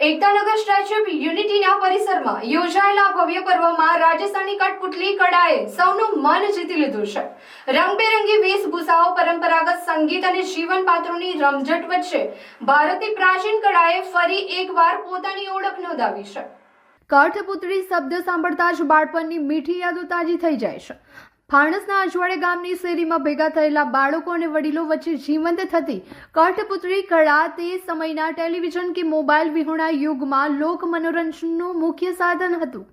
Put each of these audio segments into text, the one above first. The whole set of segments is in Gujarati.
એકતાનગર સ્ટેચ્યુ ઓફ યુનિટીના પરિસરમાં યોજાયેલા ભવ્ય પર્વમાં રાજસ્થાની કઠપુતળી કળાએ સૌનું મન જીતી લીધું છે। રંગબેરંગી વેશભૂષાઓ, પરંપરાગત સંગીત અને જીવન પાત્રોની રમઝટ વચ્ચે ભારતની પ્રાચીન કળાએ ફરી એકવાર પોતાની ઓળખ નોંધાવી છે। કઠપુતળી શબ્દ સાંભળતા જ બાળપણની મીઠી યાદો તાજી થઈ જાય છે। ફાણસના અજવાડે ગામની શેરીમાં ભેગા થયેલા બાળકો અને વડીલો વચ્ચે જીવંત થતી કઠપુતળી કળા તે સમયના ટેલિવિઝન કે મોબાઈલ વિહોણા યુગમાં લોક મનોરંજનનું મુખ્ય સાધન હતું।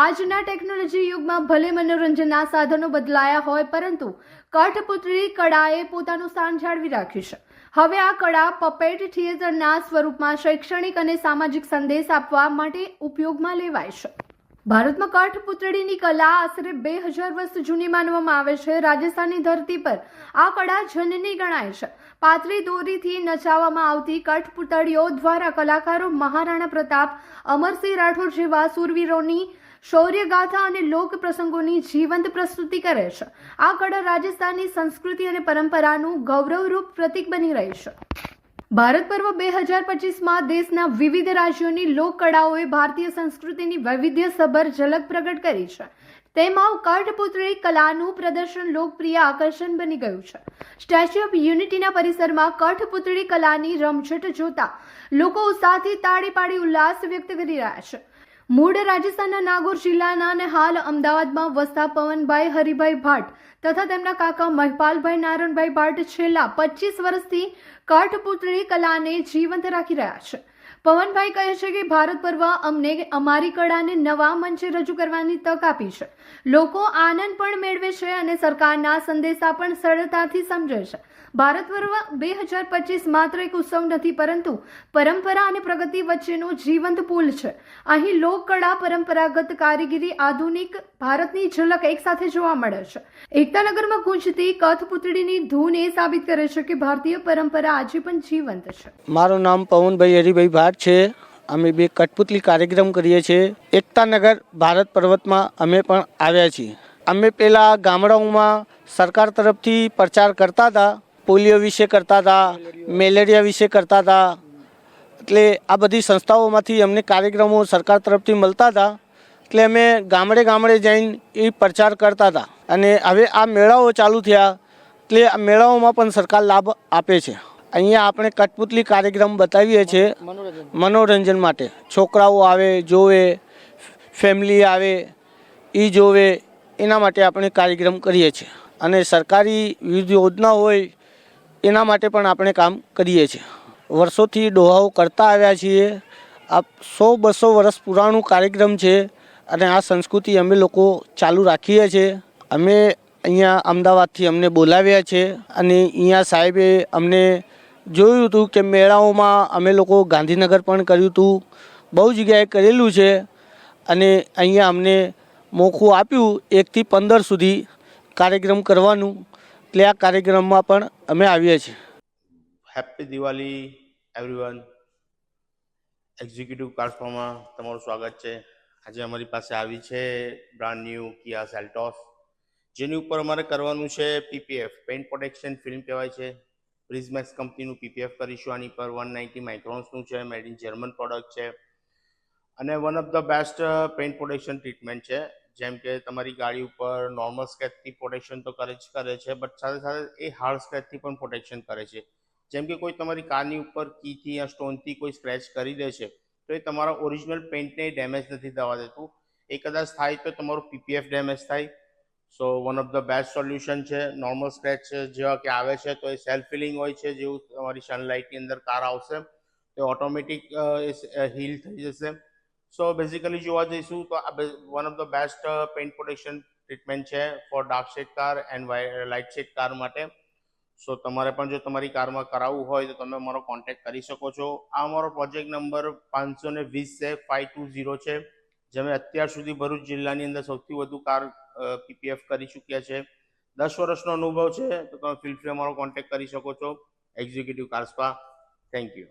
આજના ટેકનોલોજી યુગમાં ભલે મનોરંજનના સાધનો બદલાયા હોય, પરંતુ કઠપુતળી કળાએ પોતાનું સ્થાન જાળવી રાખ્યું છે। હવે આ કળા પપેટ થિયેટરના સ્વરૂપમાં શૈક્ષણિક અને સામાજિક સંદેશ આપવા માટે ઉપયોગમાં લેવાય છે। ભારતમાં કઠપુતળીની કલા આશરે 2000 વર્ષ જૂની માનવામાં આવે છે। રાજસ્થાનની ધરતી પર આ કળા જનની ગણાય છે। પાતળી દોરીથી નચાવવામાં આવતી કઠપુતળીઓ દ્વારા કલાકારો મહારાણા પ્રતાપ, અમરસિંહ રાઠોડ જેવા શૂરવીરોની શૌર્યગાથા અને લોક પ્રસંગોની જીવંત પ્રસ્તુતિ કરે છે। આ કળા રાજસ્થાનની સંસ્કૃતિ અને પરંપરાનું ગૌરવરૂપ પ્રતીક બની રહી છે। ભારત પર્વ 2025માં દેશના વિવિધ રાજ્યોની લોક કળાઓએ ભારતીય સંસ્કૃતિની વૈવિધ્યસભર ઝલક પ્રગટ કરી છે। તેમાં કઠપુતળી કલાનું પ્રદર્શન લોકપ્રિય આકર્ષણ બની ગયું છે। સ્ટેચ્યુ ઓફ યુનિટીના પરિસરમાં કઠપુતળી કલાની રમઝટ જોતા લોકો ઉત્સાહથી તાળી પાડી ઉલ્લાસ વ્યક્ત કરી રહ્યા છે। મૂળ રાજસ્થાનના નાગોર જિલ્લાના અને હાલ અમદાવાદમાં વસતા પવનભાઈ હરિભાઈ ભાટ તથા તેમના કાકા મહિપાલભાઈ નારાયણભાઈ ભાટ છેલ્લા 25 વર્ષથી કઠપુતળી કલાને જીવંત રાખી રહ્યા છે। પવનભાઈ કહે છે કે ભારત પર્વ અમને અમારી કળાને નવા મંચે રજૂ કરવાની તક આપી છે। લોકો આનંદ પણ મેળવે છે અને સરકારના સંદેશા પણ સરળતાથી સમજે છે। ભારત પર્વ 2025 માત્ર એક ઉત્સવ નથી, પરંતુ પરંપરા અને પ્રગતિ વચ્ચેનો જીવંત પુલ છે। અહીં લોકકળા, પરંપરાગત કારીગરી, આધુનિક ભારતની ઝલક એકસાથે જોવા મળે છે। એકતાનગરમાં ગુંજતી કઠપુતળીની ધૂન એ સાબિત કરે છે કે ભારતીય પરંપરા આજે પણ જીવંત છે। મારું નામ પવનભાઈ હરિભાઈ ભાટ છે। અમે બે કઠપુતળી કાર્યક્રમ કરીએ છીએ। એકતાનગર ભારત પર્વતમાં અમે પણ આવ્યા છીએ। અમે પેલા ગામડાઓમાં સરકાર તરફથી પ્રચાર કરતા હતા, પોલિયો વિશે કરતા હતા, મેલેરિયા વિશે કરતા હતા। એટલે આ બધી સંસ્થાઓમાંથી અમને કાર્યક્રમો સરકાર તરફથી મળતા હતા, એટલે અમે ગામડે ગામડે જઈને એ પ્રચાર કરતા હતા। અને હવે આ મેળાઓ ચાલુ થયા, એટલે આ મેળાઓમાં પણ સરકાર લાભ આપે છે। અહીંયા આપણે કઠપુતળી કાર્યક્રમ બતાવીએ છીએ મનોરંજન માટે। છોકરાઓ આવે, જોવે, ફેમિલી આવે, એ જોવે, એના માટે આપણે કાર્યક્રમ કરીએ છીએ। અને સરકારી વિવિધ યોજના હોય એના માટે પણ આપણે કામ કરીએ છીએ। વર્ષોથી ડોહાઓ કરતા આવ્યા છીએ। આ 100-200 વર્ષ પુરાણું કાર્યક્રમ છે અને આ સંસ્કૃતિ અમે લોકો ચાલુ રાખીએ છીએ। અમે અહીંયા અમદાવાદથી અમને બોલાવ્યા છે અને અહીંયા સાહેબે અમને જોયું હતું કે મેળાઓમાં અમે લોકો ગાંધીનગર પણ કર્યું હતું, બહુ જગ્યાએ કરેલું છે અને અહીંયા અમને મોખું આપ્યું 1 થી 15 સુધી કાર્યક્રમ કરવાનું। એટલે આ કાર્યક્રમમાં પણ અમે આવીએ છીએ। Happy Diwali everyone. એક્ઝિક્યુટિવ કાર્સમાં તમારું સ્વાગત છે। આજે અમારી પાસે આવી છે બ્રાન્ડ ન્યૂ કિયા સેલ્ટોસ, જેની ઉપર અમારે કરવાનું છે પીપીએફ, પેઇન્ટ પ્રોટેક્શન ફિલ્મ કહેવાય છે। પ્રિઝમેક્સ કંપનીનું પીપીએફ કરીશું। આની પર 190 માઇક્રોન્સનું છે, મેડ ઇન જર્મન પ્રોડક્ટ છે અને one of the best paint protection treatment છે। જેમ કે તમારી ગાડી ઉપર નોર્મલ સ્ક્રેચથી પ્રોટેક્શન તો કરે છે, બટ સાથે સાથે એ હાર્ડ સ્ક્રેચથી પણ પ્રોટેક્શન કરે છે। જેમ કે કોઈ તમારી કારની ઉપર કીથી યા સ્ટોનથી કોઈ સ્ક્રેચ કરી દે છે, તો એ તમારા ઓરિજિનલ પેઇન્ટને ડેમેજ નથી થવા દેતું। એ કદાચ થાય તો તમારું પીપીએફ ડેમેજ થાય। So one of the best solution છે। નોર્મલ સ્ક્રેચ જેવા કે આવે છે તો એ સેલ્ફ ફિલિંગ હોય છે, જેવું તમારી સનલાઇટની અંદર કાર આવશે તો ઓટોમેટિક હીલ થઈ જશે। સો બેઝિકલી જોવા જઈશું તો આ one of the best paint protection treatment છે for dark shade car and light shade car માટે। સો તમારે પણ જો તમારી કારમાં કરાવવું હોય તો તમે અમારો કોન્ટેક્ટ કરી શકો છો। આ અમારો પ્રોજેક્ટ નંબર 520 છે, 520 છે, જેમાં અત્યાર સુધી ભરૂચ જિલ્લાની અંદર સૌથી વધુ કાર પીપીએફ કરી ચૂક્યા છે। 10 વર્ષનો અનુભવ છે, તો તમે ફીલ ફ્રી અમારો કોન્ટેક્ટ કરી શકો છો એક્ઝિક્યુટિવ કાર્સમાં। Thank you.